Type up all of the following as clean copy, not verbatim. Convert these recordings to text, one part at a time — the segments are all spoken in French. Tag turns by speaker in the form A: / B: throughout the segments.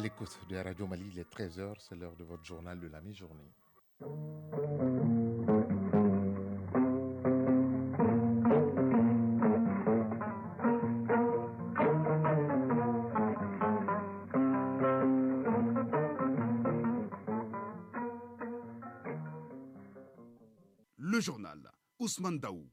A: l'écoute de Radio Mali, il est 13h, c'est l'heure de votre journal de la mi-journée.
B: Le journal Ousmane Daou.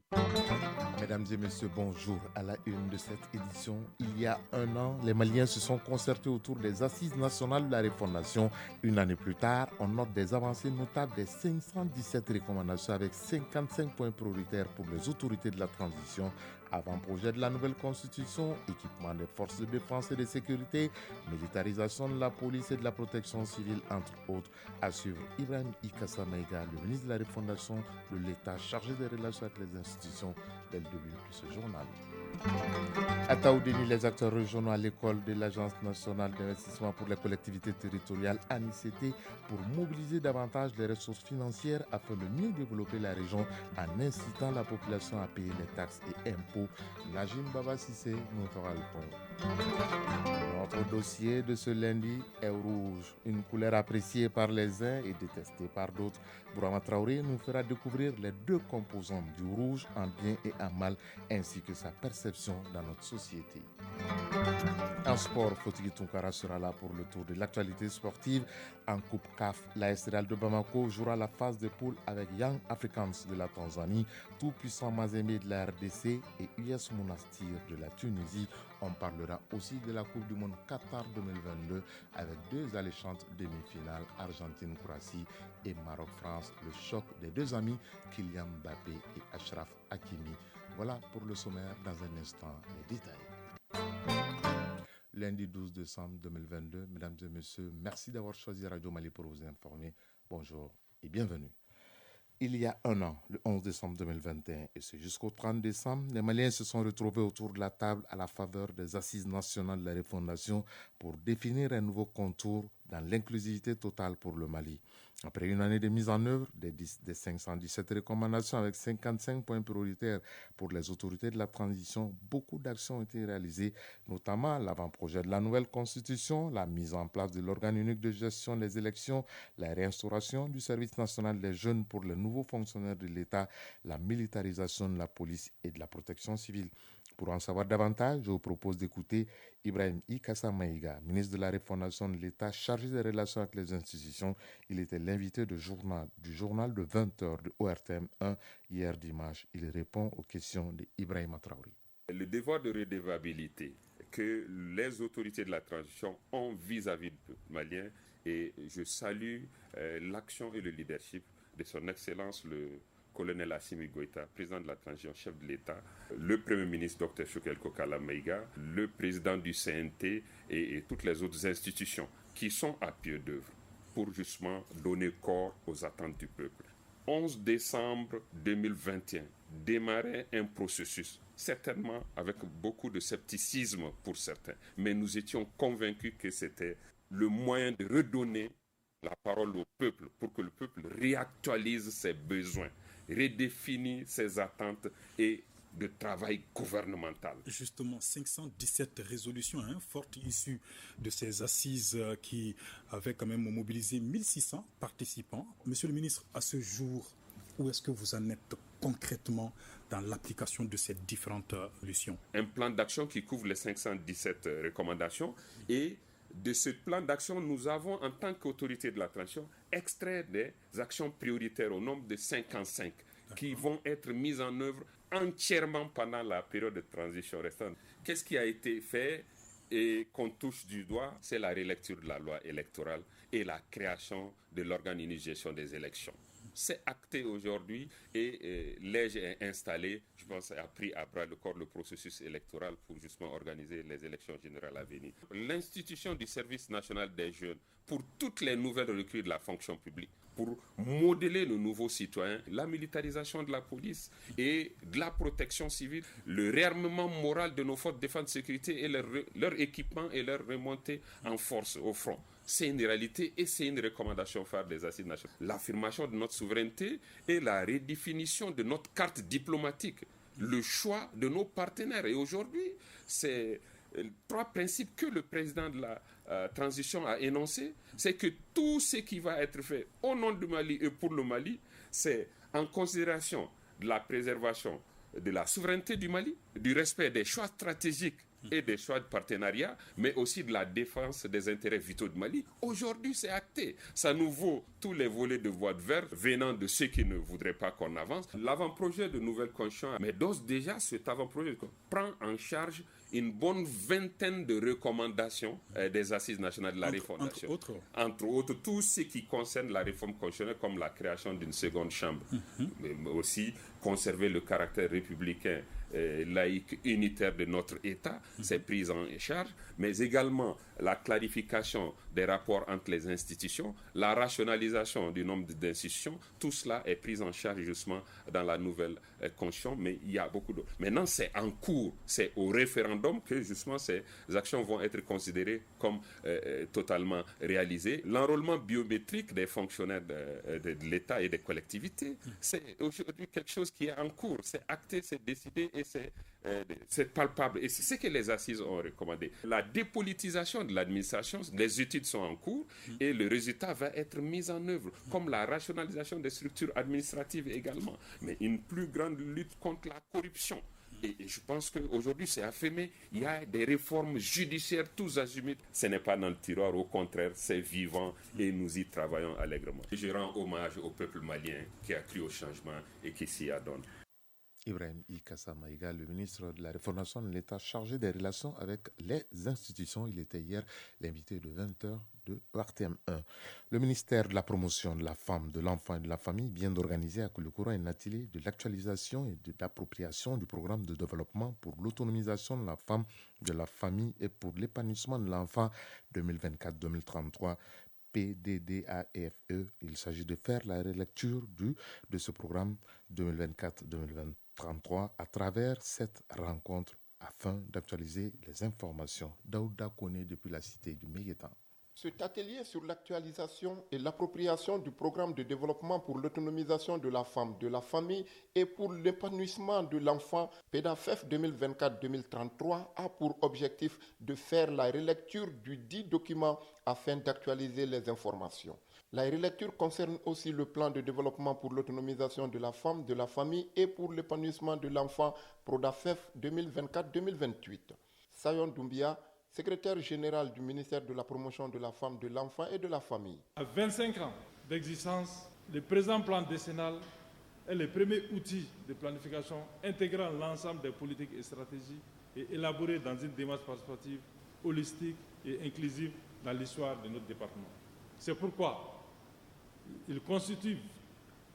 A: Mesdames et messieurs, bonjour. À la une de cette édition, il y a un an, les Maliens se sont concertés autour des assises nationales de la refondation. Une année plus tard, on note des avancées notables des 517 recommandations avec 55 points prioritaires pour les autorités de la transition. Avant-projet de la nouvelle constitution, équipement des forces de défense et de sécurité, militarisation de la police et de la protection civile, entre autres. À suivre, Ibrahim Ikassa Maïga, le ministre de la refondation de l'État chargé des relations avec les institutions dès le début de ce journal. À Taoudéni, les acteurs régionaux à l'école de l'Agence nationale d'investissement pour les collectivités territoriales ANICT pour mobiliser davantage les ressources financières afin de mieux développer la région en incitant la population à payer les taxes et impôts. Najim Baba Sissé nous fera le point. Notre dossier de ce lundi est rouge, une couleur appréciée par les uns et détestée par d'autres. Bourama Traoré nous fera découvrir les deux composantes du rouge en bien et en mal, ainsi que sa perception dans notre société. En sport, Fotigi Tunkara sera là pour le tour de l'actualité sportive. En Coupe CAF, l'AS Real de Bamako jouera la phase de poule avec Young Africans de la Tanzanie, tout-puissant Mazembe de la RDC et US Monastir de la Tunisie. On parlera aussi de la Coupe du Monde Qatar 2022 avec deux alléchantes demi-finales, Argentine-Croatie et Maroc-France. Le choc des deux amis, Kylian Mbappé et Achraf Hakimi. Voilà pour le sommaire, dans un instant, les détails. Lundi 12 décembre 2022, mesdames et messieurs, merci d'avoir choisi Radio Mali pour vous informer. Bonjour et bienvenue. Il y a un an, le 11 décembre 2021, et c'est jusqu'au 30 décembre, les Maliens se sont retrouvés autour de la table à la faveur des assises nationales de la refondation pour définir un nouveau contour dans l'inclusivité totale pour le Mali. Après une année de mise en œuvre des 517 recommandations avec 55 points prioritaires pour les autorités de la transition, beaucoup d'actions ont été réalisées, notamment l'avant-projet de la nouvelle constitution, la mise en place de l'organe unique de gestion des élections, la réinstauration du service national des jeunes pour les nouveaux fonctionnaires de l'État, la militarisation de la police et de la protection civile. Pour en savoir davantage, je vous propose d'écouter Ibrahim Ikassa Maïga, ministre de la Refondation de l'État chargé des relations avec les institutions. Il était l'invité du journal de 20h de ORTM 1 hier dimanche. Il répond aux questions d'Ibrahim Traoré.
C: Le devoir de redevabilité que les autorités de la transition ont vis-à-vis du Malien, et je salue l'action et le leadership de son Excellence le colonel Assimi Goïta, président de la transition, chef de l'État, le Premier ministre Dr Choguel Kokala Maïga, le président du CNT et toutes les autres institutions qui sont à pied d'œuvre pour justement donner corps aux attentes du peuple. 11 décembre 2021, démarrait un processus, certainement avec beaucoup de scepticisme pour certains, mais nous étions convaincus que c'était le moyen de redonner la parole au peuple pour que le peuple réactualise ses besoins, redéfinisse ses attentes et de travail gouvernemental.
D: Justement, 517 résolutions fortes issues de ces assises qui avaient quand même mobilisé 1600 participants. Monsieur le ministre, à ce jour, où est-ce que vous en êtes concrètement dans l'application de ces différentes résolutions?
C: Un plan d'action qui couvre les 517 recommandations, et de ce plan d'action, nous avons, en tant qu'autorité de la transition, extrait des actions prioritaires au nombre de 55 qui vont être mises en œuvre entièrement pendant la période de transition restante. Qu'est-ce qui a été fait et qu'on touche du doigt? C'est la relecture de la loi électorale et la création de l'organe unique de gestion des élections. C'est acté aujourd'hui et l'EG est installé, je pense, a pris à bras le corps le processus électoral pour justement organiser les élections générales à venir. L'institution du service national des jeunes pour toutes les nouvelles recrues de la fonction publique, pour modeler le nouveau citoyen, la militarisation de la police et de la protection civile, le réarmement moral de nos forces de défense et de sécurité et leur équipement et leur remontée en force au front. C'est une réalité et c'est une recommandation phare des assises nationales. L'affirmation de notre souveraineté et la redéfinition de notre carte diplomatique, le choix de nos partenaires. Et aujourd'hui, c'est trois principes que le président de la transition a énoncé, c'est que tout ce qui va être fait au nom du Mali et pour le Mali, c'est en considération de la préservation de la souveraineté du Mali, du respect des choix stratégiques et des choix de partenariat, mais aussi de la défense des intérêts vitaux du Mali. Aujourd'hui, c'est acté. Ça nous vaut tous les volets de voie de vert venant de ceux qui ne voudraient pas qu'on avance. L'avant-projet de nouvelle constitution, mais d'ores déjà, cet avant-projet prend en charge une bonne vingtaine de recommandations des Assises nationales de la refondation. Entre autres, tout ce qui concerne la réforme constitutionnelle, comme la création d'une seconde chambre, mais aussi conserver le caractère républicain, laïque, unitaire de notre État, c'est pris en charge, mais également la clarification des rapports entre les institutions, la rationalisation du nombre d'institutions, tout cela est pris en charge justement dans la nouvelle constitution, mais il y a beaucoup d'autres. Maintenant, c'est en cours, c'est au référendum que justement ces actions vont être considérées comme totalement réalisées. L'enrôlement biométrique des fonctionnaires de l'État et des collectivités, c'est aujourd'hui quelque chose qui est en cours, c'est acté, c'est décidé et c'est palpable. Et c'est ce que les assises ont recommandé. La dépolitisation de l'administration, les études sont en cours et le résultat va être mis en œuvre, comme la rationalisation des structures administratives également, mais une plus grande lutte contre la corruption. Et je pense qu'aujourd'hui, c'est affirmé, il y a des réformes judiciaires tous azimuts. Ce n'est pas dans le tiroir, au contraire, c'est vivant et nous y travaillons allègrement. Je rends hommage au peuple malien qui a cru au changement et qui s'y adonne.
A: Ibrahim Ikassa Maïga, le ministre de la Refondation de l'État chargé des relations avec les institutions. Il était hier l'invité de 20h de RTM1. Le ministère de la Promotion de la Femme, de l'Enfant et de la Famille vient d'organiser à Koulikoro un atelier de l'actualisation et de l'appropriation du programme de développement pour l'autonomisation de la femme, de la famille et pour l'épanouissement de l'enfant 2024-2033. PDDAFE. Il s'agit de faire la relecture de ce programme 2024-2033 à travers cette rencontre afin d'actualiser les informations. Daouda Kone depuis la cité du Méguétan.
E: Cet atelier sur l'actualisation et l'appropriation du programme de développement pour l'autonomisation de la femme, de la famille et pour l'épanouissement de l'enfant PDAFEF 2024-2033 a pour objectif de faire la relecture du dit document afin d'actualiser les informations. La relecture concerne aussi le plan de développement pour l'autonomisation de la femme, de la famille et pour l'épanouissement de l'enfant PRODAFEF 2024-2028. Sayon Doumbia, secrétaire général du ministère de la Promotion de la Femme, de l'Enfant et de la Famille.
F: À 25 ans d'existence, le présent plan décennal est le premier outil de planification intégrant l'ensemble des politiques et stratégies et élaboré dans une démarche participative, holistique et inclusive dans l'histoire de notre département. C'est pourquoi il constitue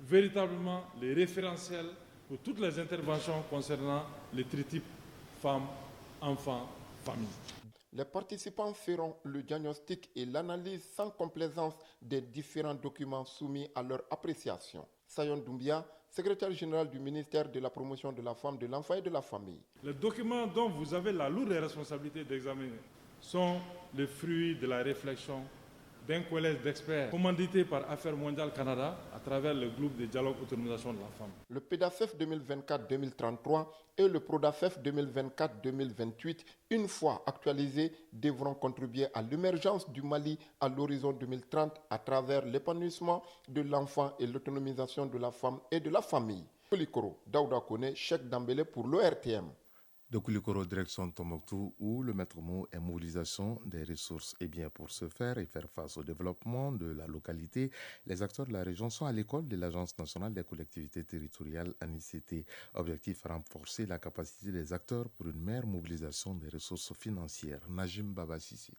F: véritablement les référentiels pour toutes les interventions concernant les tritypes femmes, enfants, famille.
E: Les participants feront le diagnostic et l'analyse sans complaisance des différents documents soumis à leur appréciation. Sayon Doumbia, secrétaire général du ministère de la Promotion de la Femme, de l'Enfant et de la Famille.
F: Les documents dont vous avez la lourde responsabilité d'examiner sont le fruit de la réflexion d'un collège d'experts commandité par Affaires mondiales Canada à travers le groupe de dialogue autonomisation de la femme.
E: Le PDAFEF 2024-2033 et le PRODAFEF 2024-2028, une fois actualisés, devront contribuer à l'émergence du Mali à l'horizon 2030 à travers l'épanouissement de l'enfant et l'autonomisation de la femme et de la famille. Koulikoro, Daouda Kone, Cheikh Dambélé pour l'ORTM.
A: De Koulikoro, direction Tombouctou, où le maître mot est mobilisation des ressources. Et bien pour ce faire et faire face au développement de la localité, les acteurs de la région sont à l'école de l'Agence nationale des collectivités territoriales ANICT. Objectif, renforcer la capacité des acteurs pour une meilleure mobilisation des ressources financières. Najim Babasisi.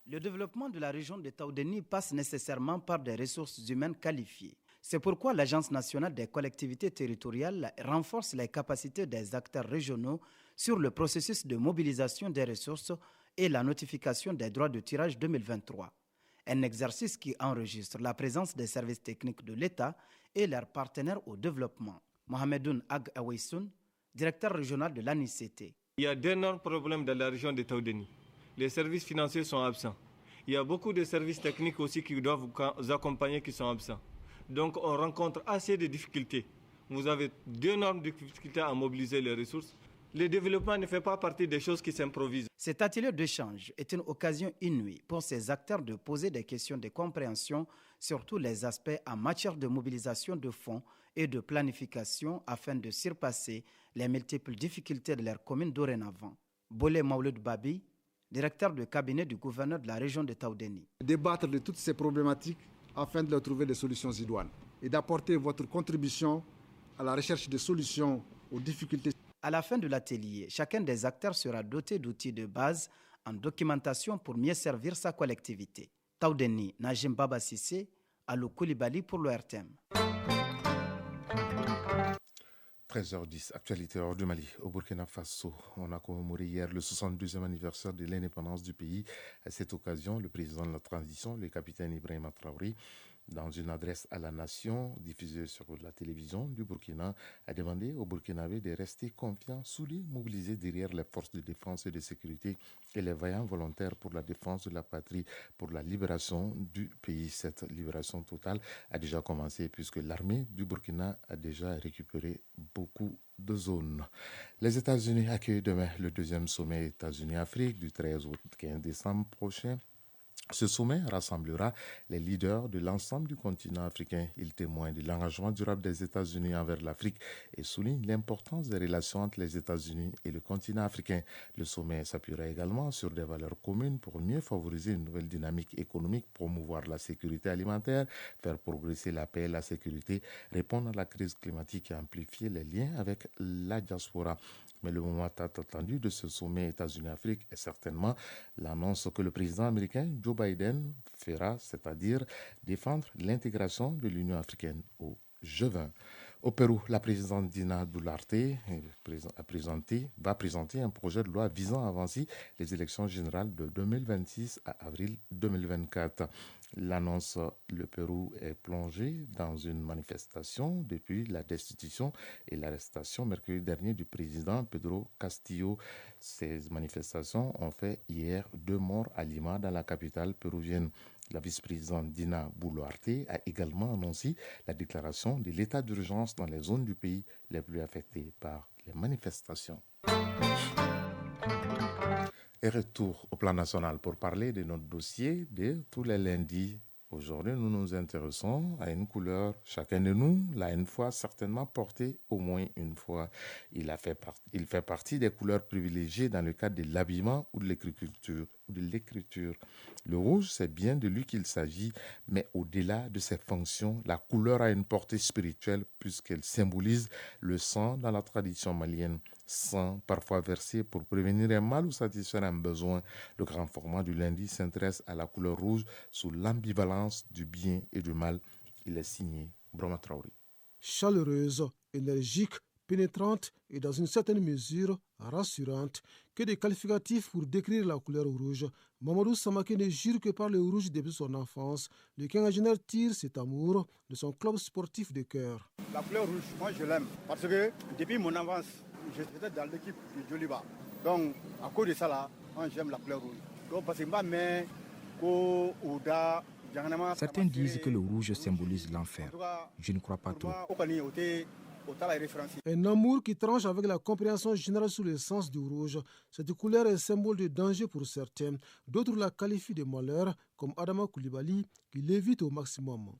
G: Le développement de la région de Taoudeni passe nécessairement par des ressources humaines qualifiées. C'est pourquoi l'Agence nationale des collectivités territoriales renforce les capacités des acteurs régionaux sur le processus de mobilisation des ressources et la notification des droits de tirage 2023. Un exercice qui enregistre la présence des services techniques de l'État et leurs partenaires au développement. Mohamedoun Ag Aweissoun, directeur régional de l'ANICT.
H: Il y a d'énormes problèmes dans la région de Taoudeni. Les services financiers sont absents. Il y a beaucoup de services techniques aussi qui doivent vous accompagner qui sont absents. Donc on rencontre assez de difficultés. Vous avez d'énormes difficultés à mobiliser les ressources. Le développement ne fait pas partie des choses qui s'improvisent.
G: Cet atelier d'échange est une occasion inouïe pour ces acteurs de poser des questions de compréhension sur tous les aspects en matière de mobilisation de fonds et de planification afin de surpasser les multiples difficultés de leurs communes dorénavant. Bolé Maouloud Babi, directeur de cabinet du gouverneur de la région de Taoudéni.
I: Débattre de toutes ces problématiques afin de leur trouver des solutions idoines et d'apporter votre contribution à la recherche de solutions aux difficultés.
G: À la fin de l'atelier, chacun des acteurs sera doté d'outils de base en documentation pour mieux servir sa collectivité. Taoudéni, Najim Baba Sissé, Alou Koulibaly pour l'ORTM.
A: 13h10, actualité hors du Mali. Au Burkina Faso, on a commémoré hier le 62e anniversaire de l'indépendance du pays. À cette occasion, le président de la transition, le capitaine Ibrahima Traoré, dans une adresse à la nation diffusée sur la télévision du Burkina, a demandé aux Burkinabés de rester confiants, soudés, mobilisés derrière les forces de défense et de sécurité et les vaillants volontaires pour la défense de la patrie, pour la libération du pays. Cette libération totale a déjà commencé puisque l'armée du Burkina a déjà récupéré beaucoup de zones. Les États-Unis accueillent demain le deuxième sommet États-Unis-Afrique du 13 au 15 décembre prochain. Ce sommet rassemblera les leaders de l'ensemble du continent africain. Il témoigne de l'engagement durable des États-Unis envers l'Afrique et souligne l'importance des relations entre les États-Unis et le continent africain. Le sommet s'appuiera également sur des valeurs communes pour mieux favoriser une nouvelle dynamique économique, promouvoir la sécurité alimentaire, faire progresser la paix et la sécurité, répondre à la crise climatique et amplifier les liens avec la diaspora. Mais le moment tant attendu de ce sommet États-Unis-Afrique est certainement l'annonce que le président américain Joe Biden fera, c'est-à-dire défendre l'intégration de l'Union africaine au G20. Au Pérou, la présidente Dina Boluarte va présenter un projet de loi visant à avancer les élections générales de 2026 à avril 2024. L'annonce, le Pérou est plongé dans une manifestation depuis la destitution et l'arrestation mercredi dernier du président Pedro Castillo. Ces manifestations ont fait hier 2 morts à Lima, dans la capitale péruvienne. La vice-présidente Dina Boluarte a également annoncé la déclaration de l'état d'urgence dans les zones du pays les plus affectées par les manifestations. Et retour au plan national pour parler de notre dossier de tous les lundis. Aujourd'hui, nous nous intéressons à une couleur. Chacun de nous l'a une fois certainement porté au moins une fois. Il fait partie des couleurs privilégiées dans le cadre de l'habillement ou de l'écriture. Le rouge, c'est bien de lui qu'il s'agit, mais au-delà de ses fonctions, la couleur a une portée spirituelle puisqu'elle symbolise le sang dans la tradition malienne. Sang parfois versé pour prévenir un mal ou satisfaire un besoin. Le grand format du lundi s'intéresse à la couleur rouge sous l'ambivalence du bien et du mal. Il est signé Brahma Traoré.
J: Chaleureuse, énergique, pénétrante et dans une certaine mesure rassurante, que des qualificatifs pour décrire la couleur rouge. Mamadou Samake ne jure que par le rouge depuis son enfance. Le quinquagénaire tire cet amour de son club sportif de cœur.
K: La couleur rouge, moi je l'aime parce que depuis mon enfance, j'étais dans l'équipe de Joliba. Donc à cause de ça là, moi j'aime la couleur rouge. Donc parce que
L: certains disent que le rouge symbolise l'enfer. Je ne crois pas trop.
J: Un amour qui tranche avec la compréhension générale sur le sens du rouge. Cette couleur est symbole de danger pour certains. D'autres la qualifient de malheur, comme Adama Koulibaly, qui l'évite au maximum.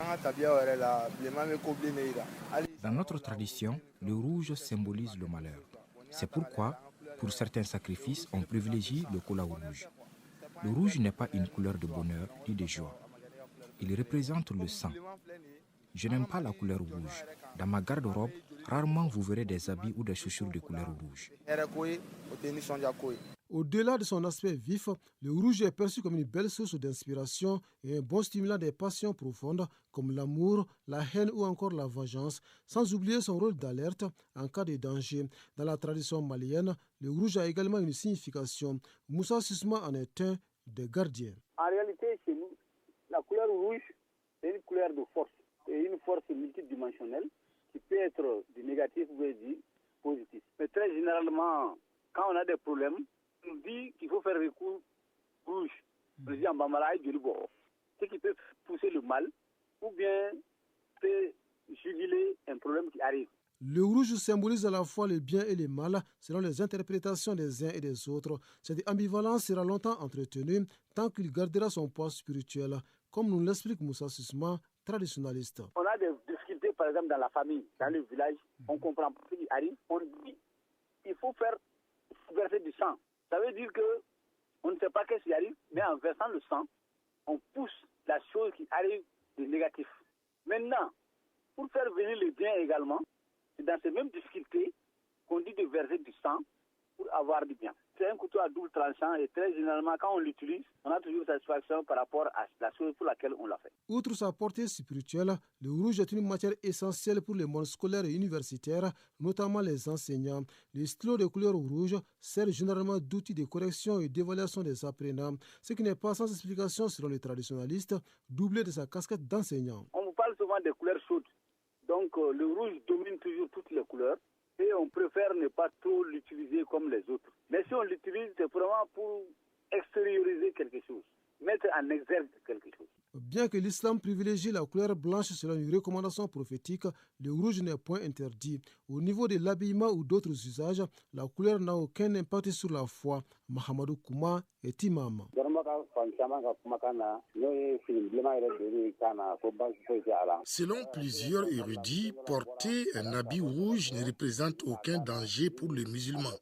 L: Dans notre tradition, le rouge symbolise le malheur. C'est pourquoi, pour certains sacrifices, on privilégie le couleur rouge. Le rouge n'est pas une couleur de bonheur ni de joie. Il représente le sang. Je n'aime pas la couleur rouge. Dans ma garde-robe, rarement vous verrez des habits ou des chaussures de couleur rouge.
J: Au-delà de son aspect vif, le rouge est perçu comme une belle source d'inspiration et un bon stimulant des passions profondes comme l'amour, la haine ou encore la vengeance, sans oublier son rôle d'alerte en cas de danger. Dans la tradition malienne, le rouge a également une signification. Moussa Sisma en est un des gardiens.
M: En réalité, chez nous, la couleur rouge est une couleur de force et une force multidimensionnelle qui peut être du négatif ou du positif. Mais très généralement, quand on a des problèmes, on nous dit qu'il faut faire recours rouge. On nous dit en Bambara et du bord. Ce qui peut pousser le mal ou bien peut juguler un problème qui arrive.
J: Le rouge symbolise à la fois le bien et le mal selon les interprétations des uns et des autres. Cette ambivalence sera longtemps entretenue tant qu'il gardera son poids spirituel, comme nous l'explique Moussa Sisma, traditionnaliste.
M: On a des difficultés, par exemple, dans la famille, dans le village. On comprend pas ce qui arrive. On dit il faut verser du sang. Ça veut dire que on ne sait pas qu'est-ce qui arrive, mais en versant le sang, on pousse la chose qui arrive de négatif. Maintenant, pour faire venir le bien également, c'est dans ces mêmes difficultés qu'on dit de verser du sang pour avoir du bien. C'est un couteau à double tranchant et très généralement, quand on l'utilise, on a toujours satisfaction par rapport à la chose pour laquelle on l'a fait.
J: Outre sa portée spirituelle, le rouge est une matière essentielle pour le monde scolaire et universitaire, notamment les enseignants. Les stylos de couleur rouge servent généralement d'outils de correction et d'évaluation des apprenants, ce qui n'est pas sans explication selon les traditionalistes, doublé de sa casquette d'enseignant.
M: On vous parle souvent des couleurs chaudes. Donc le rouge domine toujours toutes les couleurs et on préfère ne pas trop l'utiliser comme les autres. Mais si on l'utilise, c'est vraiment pour extérioriser quelque chose, mettre en exergue quelque chose.
J: Bien que l'islam privilégie la couleur blanche selon une recommandation prophétique, le rouge n'est point interdit. Au niveau de l'habillement ou d'autres usages, la couleur n'a aucun impact sur la foi. Mahamadou Kouma est imam.
N: Selon plusieurs érudits, porter un habit rouge ne représente aucun danger pour les musulmans.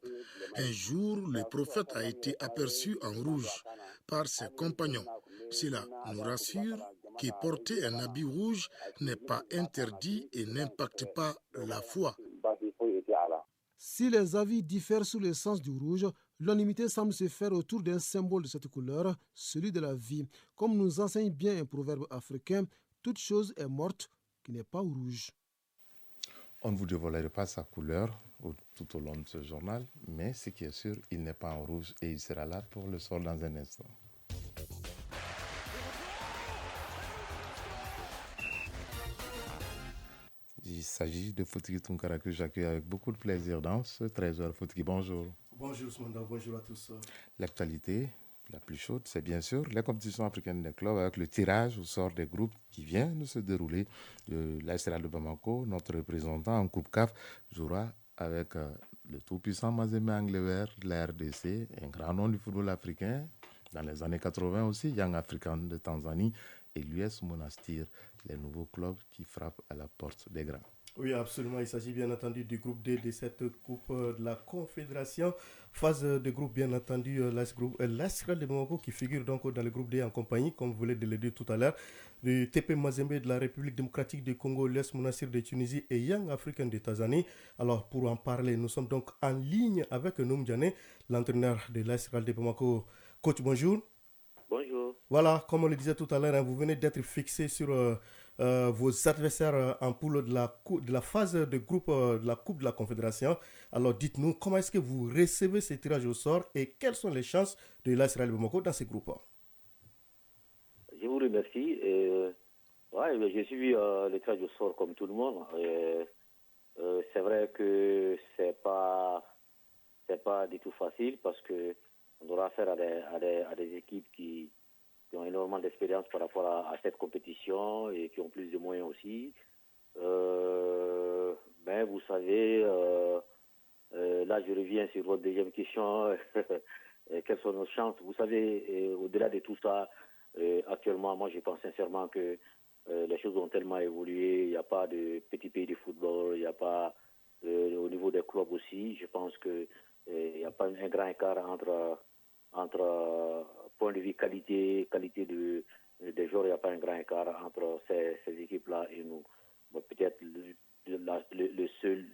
N: Un jour, le prophète a été aperçu en rouge par ses compagnons. Cela nous rassure que porter un habit rouge n'est pas interdit et n'impacte pas la foi.
J: Si les avis diffèrent sur le sens du rouge, l'unanimité semble se faire autour d'un symbole de cette couleur, celui de la vie. Comme nous enseigne bien un proverbe africain, toute chose est morte qui n'est pas rouge.
A: On ne vous dévoilera pas sa couleur tout au long de ce journal, mais ce qui est sûr, il n'est pas en rouge et il sera là pour le soir dans un instant. Il s'agit de Foutiki Tunkara que j'accueille avec beaucoup de plaisir dans ce 13h. Foutiki, bonjour.
O: Bonjour Smanda, bonjour à tous.
A: L'actualité la plus chaude, c'est bien sûr la compétition africaine des clubs avec le tirage au sort des groupes qui vient de se dérouler. L'AS Real de Bamako, notre représentant en Coupe CAF, jouera avec le tout-puissant Mazembe Anglevert de la RDC, un grand nom du football africain. Dans les années 80 aussi, Young African de Tanzanie et l'US Monastir, les nouveaux clubs qui frappent à la porte des grands.
O: Oui, absolument. Il s'agit bien entendu du groupe D de cette Coupe de la Confédération. Phase de groupe, bien entendu, l'AS Real de Bamako qui figure donc dans le groupe D en compagnie, comme vous venez de le dire tout à l'heure, du TP Mazembe de la République démocratique du Congo, l'US Monastir de Tunisie et Young African de Tanzanie. Alors, pour en parler, nous sommes donc en ligne avec Noum Diané, l'entraîneur de l'AS Real de Bamako. Coach, bonjour.
P: Bonjour.
O: Voilà, comme on le disait tout à l'heure, vous venez d'être fixé sur vos adversaires en poule de la phase de groupe de la Coupe de la Confédération. Alors dites-nous, comment est-ce que vous recevez ces tirages au sort et quelles sont les chances de l'AS Real de Bamako dans ces groupes?
P: Je vous remercie. J'ai suivi le tirage au sort comme tout le monde. C'est vrai que c'est pas du tout facile parce que on aura affaire à des équipes qui ont énormément d'expérience par rapport à cette compétition et qui ont plus de moyens aussi. Mais vous savez, là je reviens sur votre deuxième question, quelles sont nos chances? Vous savez, au-delà de tout ça, actuellement, moi je pense sincèrement que les choses ont tellement évolué, il n'y a pas de petit pays de football, il n'y a pas, au niveau des clubs aussi, je pense que il n'y a pas un grand écart entre point de vue qualité des joueurs, il n'y a pas un grand écart entre ces équipes-là et nous. Bon, peut-être le seul,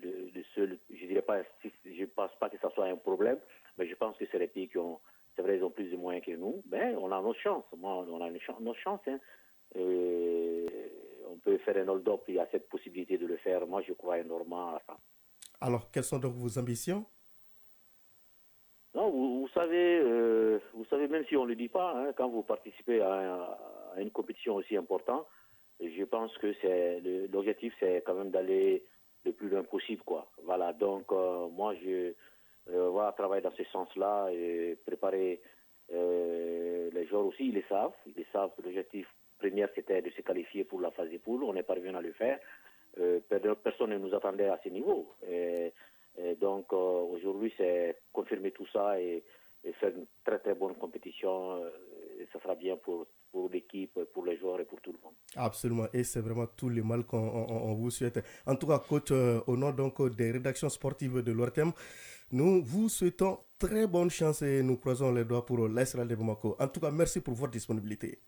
P: je pense pas que ça soit un problème, mais je pense que c'est les pays qui ont, c'est vrai, ils ont plus de moyens que nous, mais on a nos chances. On a nos chances. Hein. On peut faire un hold-up, il y a cette possibilité de le faire. Moi, je crois énormément à ça.
O: Alors, quelles sont donc vos ambitions?
P: Non, vous savez, même si on ne le dit pas, hein, quand vous participez à une compétition aussi importante, je pense que l'objectif, c'est quand même d'aller le plus loin possible, quoi. Voilà, donc moi, je vais travailler dans ce sens-là et préparer les joueurs aussi, ils le savent. L'objectif premier, c'était de se qualifier pour la phase des poules. On est parvenu à le faire. personne ne nous attendait à ce niveau. Donc aujourd'hui, c'est confirmer tout ça et faire une très très bonne compétition. Ça sera bien pour l'équipe, pour les joueurs et pour tout le monde.
O: Absolument, et c'est vraiment tout le mal qu'on vous souhaite. En tout cas, coach, au nom donc des rédactions sportives de l'ORTM, nous vous souhaitons très bonne chance et nous croisons les doigts pour l'AS Real de Bamako. En tout cas, merci pour votre disponibilité.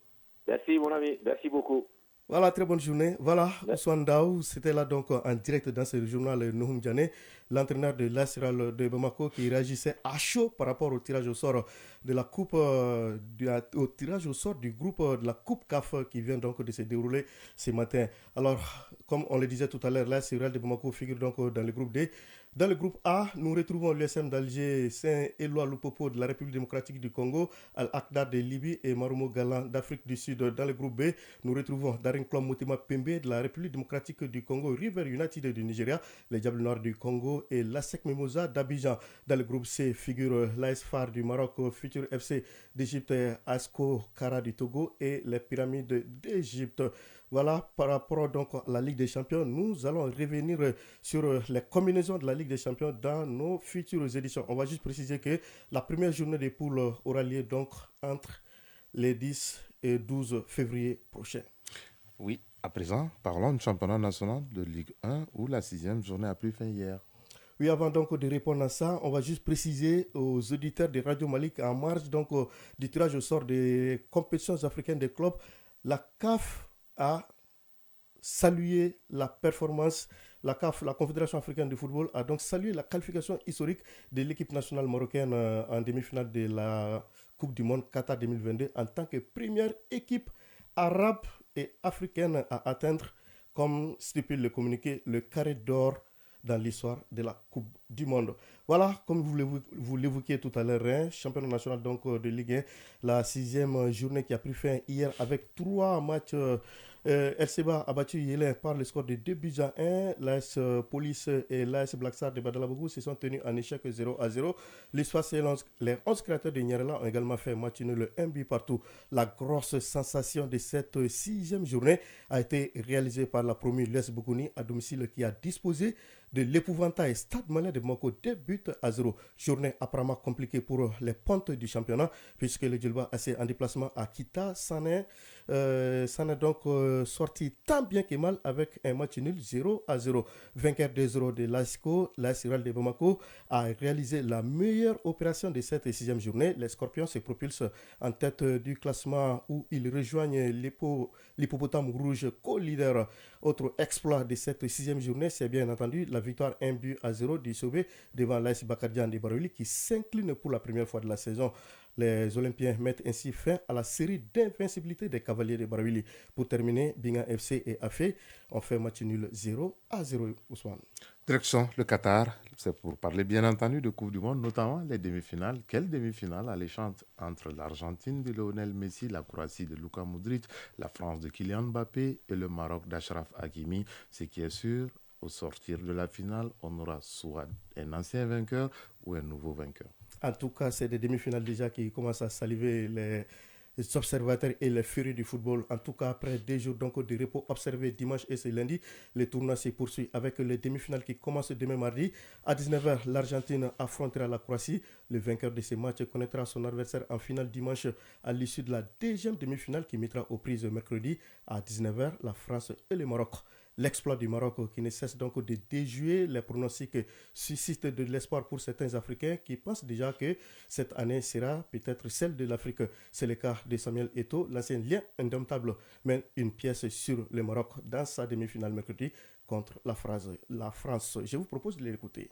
P: Merci mon ami, merci beaucoup.
O: Voilà, très bonne journée. Voilà, Ousmane Daou, c'était là donc en direct dans ce journal Nouhoum Diané, l'entraîneur de l'AS Real de Bamako qui réagissait à chaud par rapport au tirage au sort de la coupe, au tirage au sort du groupe de la coupe CAF qui vient donc de se dérouler ce matin. Alors, comme on le disait tout à l'heure, l'AS Real de Bamako figure donc dans le groupe D. Dans le groupe A, nous retrouvons l'USM d'Alger, Saint-Éloi Lupopo de la République démocratique du Congo, Al-Aqda de Libye et Marumo Galan d'Afrique du Sud. Dans le groupe B, nous retrouvons Daring-Klom Motema Pembe de la République démocratique du Congo, River United du Nigeria, les Diables Noirs du Congo et l'ASEC Mimosa d'Abidjan. Dans le groupe C figurent l'AS FAR du Maroc, Futur FC d'Égypte, ASCO Kara du Togo et les Pyramides d'Égypte. Voilà, par rapport donc à la Ligue des Champions, nous allons revenir sur les combinaisons de la Ligue des Champions dans nos futures éditions. On va juste préciser que la première journée des poules aura lieu donc entre les 10 et 12 février prochains.
A: Oui, à présent, parlons du championnat national de Ligue 1 où la 6e journée a pris fin hier.
O: Oui, avant donc de répondre à ça, on va juste préciser aux auditeurs de Radio Malik en marge donc du tirage au sort des compétitions africaines des clubs, la CAF a salué la performance, la CAF, la Confédération africaine de football, a donc salué la qualification historique de l'équipe nationale marocaine en demi-finale de la Coupe du Monde Qatar 2022 en tant que première équipe arabe et africaine à atteindre, comme stipule le communiqué, le carré d'or dans l'histoire de la Coupe du Monde. Voilà, comme vous l'évoquiez tout à l'heure, championnat national donc de Ligue 1, la 6e journée qui a pris fin hier avec 3 matchs. RCBA a battu Yélin par le score de 2 buts à 1. L'AS Police et l'AS Black Star de Badalabougou se sont tenus en échec 0-0. Les 11 créateurs de Nyarela ont également fait match nul 1 but partout. La grosse sensation de cette 6e journée a été réalisée par la promue l'US Boukouni à domicile qui a disposé de l'épouvantail Stade Malien de Bamako 2 buts à 0. Journée apparemment compliquée pour les pontes du championnat puisque le Djilba AC en déplacement à Kita s'en est donc sorti tant bien que mal avec un match nul 0-0. Vainqueur 2-0 de l'ASCO, l'AS Real de Bamako a réalisé la meilleure opération de cette 6e journée. Les Scorpions se propulsent en tête du classement où ils rejoignent l'Hippopotame Rouge co-leader. Autre exploit de cette 6e journée, c'est bien entendu la victoire 1 but à 0 du Sauvé devant l'AS Bakardian de Barouli qui s'incline pour la première fois de la saison. Les Olympiens mettent ainsi fin à la série d'invincibilité des Cavaliers de Barouli. Pour terminer, Binga FC et AFE ont fait match nul 0-0. Ousmane.
A: Direction le Qatar, c'est pour parler bien entendu de Coupe du Monde, notamment les demi-finales. Quelle demi-finale alléchante entre l'Argentine de Lionel Messi, la Croatie de Luka Modric, la France de Kylian Mbappé et le Maroc d'Achraf Hakimi. Ce qui est sûr, au sortir de la finale, on aura soit un ancien vainqueur ou un nouveau vainqueur.
O: En tout cas, c'est des demi-finales déjà qui commencent à saliver les observateurs et les furies du football. En tout cas, après 2 jours donc de repos observés dimanche et ce lundi, le tournoi se poursuit avec les demi-finales qui commencent demain mardi. À 19h, l'Argentine affrontera la Croatie. Le vainqueur de ce match connaîtra son adversaire en finale dimanche à l'issue de la 2e demi-finale qui mettra aux prises mercredi à 19h la France et le Maroc. L'exploit du Maroc qui ne cesse donc de déjouer les pronostics suscite de l'espoir pour certains Africains qui pensent déjà que cette année sera peut-être celle de l'Afrique. C'est le cas de Samuel Eto'o, l'ancien lien indomptable, mène une pièce sur le Maroc dans sa demi-finale mercredi contre la France. Je vous propose de l'écouter.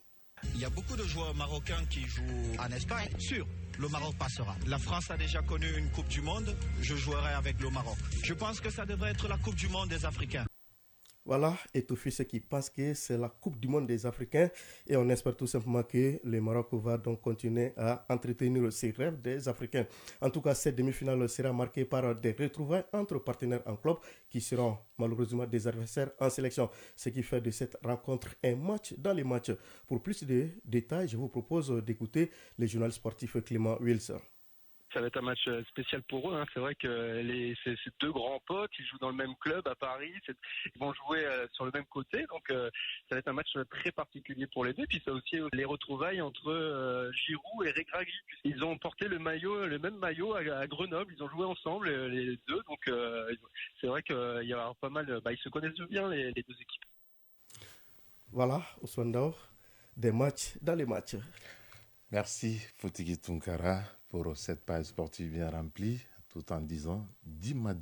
Q: Il y a beaucoup de joueurs marocains qui jouent en Espagne. Sûr, le Maroc passera. La France a déjà connu une Coupe du Monde. Je jouerai avec le Maroc. Je pense que ça devrait être la Coupe du Monde des Africains.
O: Voilà, et tout fils qui pense que c'est la Coupe du Monde des Africains et on espère tout simplement que le Maroc va donc continuer à entretenir ses rêves des Africains. En tout cas, cette demi-finale sera marquée par des retrouvailles entre partenaires en club qui seront malheureusement des adversaires en sélection. Ce qui fait de cette rencontre un match dans les matchs. Pour plus de détails, je vous propose d'écouter le journaliste sportif Clément Wilson.
R: Ça va être un match spécial pour eux. Hein. C'est vrai que c'est deux grands potes, ils jouent dans le même club à Paris, ils vont jouer sur le même côté, donc ça va être un match très particulier pour les deux. Puis ça aussi les retrouvailles entre Giroud et Regragui. Ils ont porté le même maillot à Grenoble, ils ont joué ensemble les deux, donc c'est vrai qu'il y a pas mal. Ils se connaissent bien les deux équipes.
O: Voilà, Ousmane Daour, des matchs dans les matchs.
A: Merci Fotigi Tunkara pour cette page sportive bien remplie, tout en disant Dima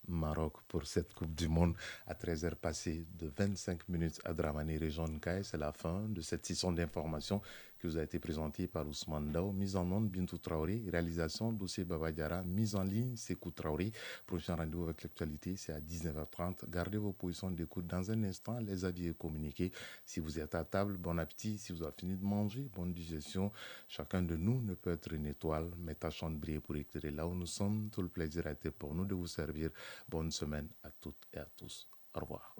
A: Maroc pour cette Coupe du Monde à 13h passées de 25 minutes à Dramani, région de Kaye. C'est la fin de cette session d'information qui vous a été présentée par Ousmane Dao. Mise en onde, Bintou Traoré. Réalisation, Dossier Babadiara. Mise en ligne, Sekou Traoré. Prochain rendez-vous avec l'actualité, c'est à 19h30. Gardez vos positions d'écoute dans un instant. Les avis et communiqués. Si vous êtes à table, bon appétit. Si vous avez fini de manger, bonne digestion. Chacun de nous ne peut être une étoile, mais tâchons de briller pour éclairer là où nous sommes. Tout le plaisir a été pour nous de vous servir. Bonne semaine à toutes et à tous. Au revoir.